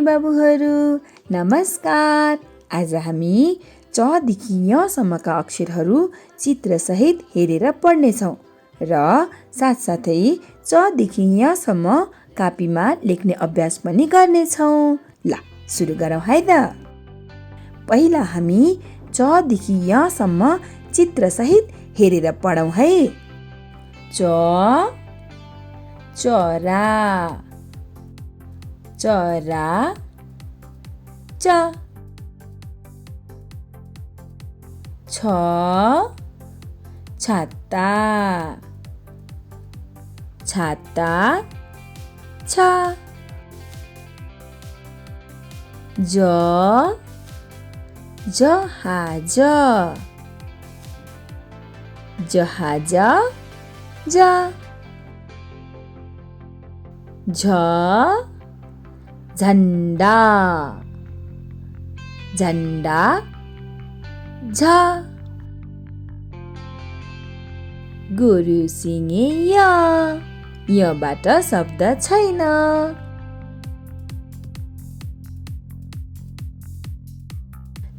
बाबुहरू नमस्कार। आज हामी च देखि य सम्मका अक्षरहरू चित्रसहित हेरेर पढ्नेछौँ र साथसाथै च देखि य सम्म कापीमा लेख्ने अभ्यास पनि गर्नेछौँ। ल सुरु गरौँ है त। पहिला हामी च देखि य सम्म चित्रसहित हेरेर पढौँ है। च चरा चरा च छ छाता छाता छ ज जहाज जहाज ज झ झण्डा झण्डा झ गोरु सिङे यबाट शब्द छैन।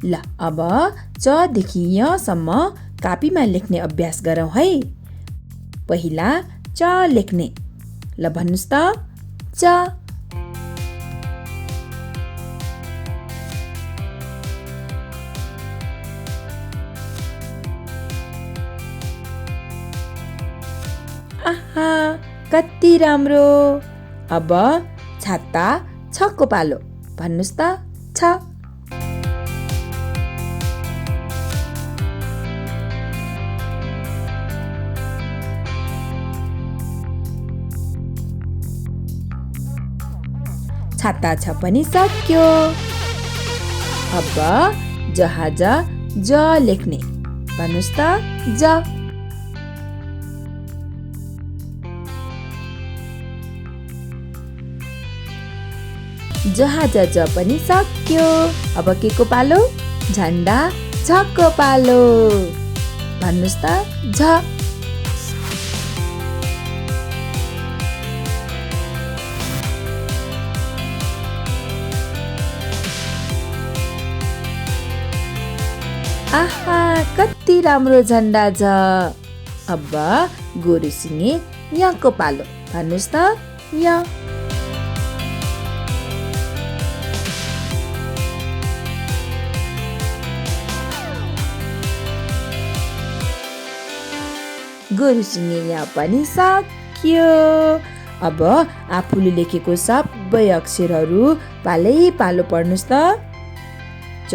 ल अब च देखि य सम्म कापीमा लेख्ने अभ्यास गरौँ है। पहिला च लेख्ने। ल भन्नुस् त च आहा कति राम्रो। अब छाता छको पालो। भन्नुस् त छ छाता छ पनि सक्यो। अब जहाज ज लेख्ने। भन्नुस् त ज जहाज ज पनि सक्यो। अब के को पालो? झण्डा झको पालो। भन्नुस् त झ आहा कति राम्रो झण्डा झ। अब गोरु सिङे यको पालो। भन्नुस् त य गोरु सिङे यहाँ पनि सक्यो। अब आफूले लेखेको सबै अक्षरहरू पालै पालो पढ्नुस् त। च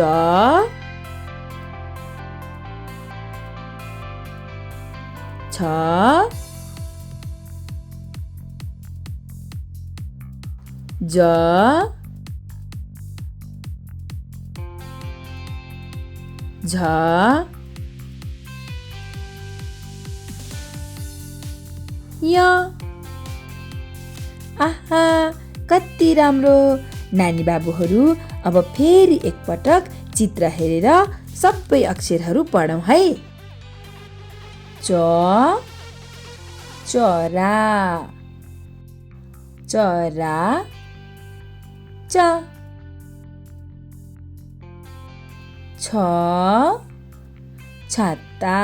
छ ज झ य आहा कति राम्रो। नानी बाबुहरू अब फेरि एकपटक चित्र हेरेर सबै अक्षरहरू पढौँ है। च चरा चरा च छ छाता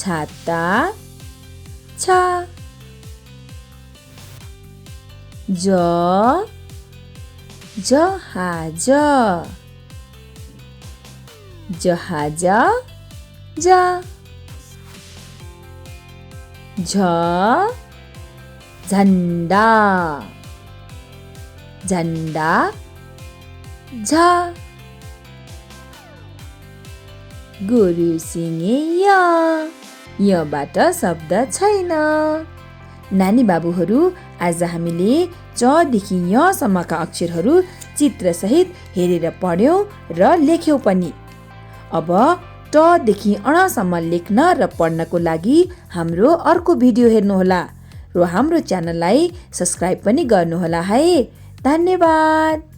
छाता छ ज जहाज जहाज ज झ झण्डा झण्डा झ गोरु सिङे यबाट शब्द छैन। नानी बाबुहरू आज हामीले च देखि य सम्मका अक्षरहरू चित्रसहित हेरेर पढ्यौँ र लेख्यौँ पनि। अब ट देखि अणसम्म लेख्न र पढ्नको लागि हाम्रो अर्को भिडियो हेर्नुहोला र हाम्रो च्यानललाई सब्स्क्राइब पनि गर्नुहोला है। धन्यवाद।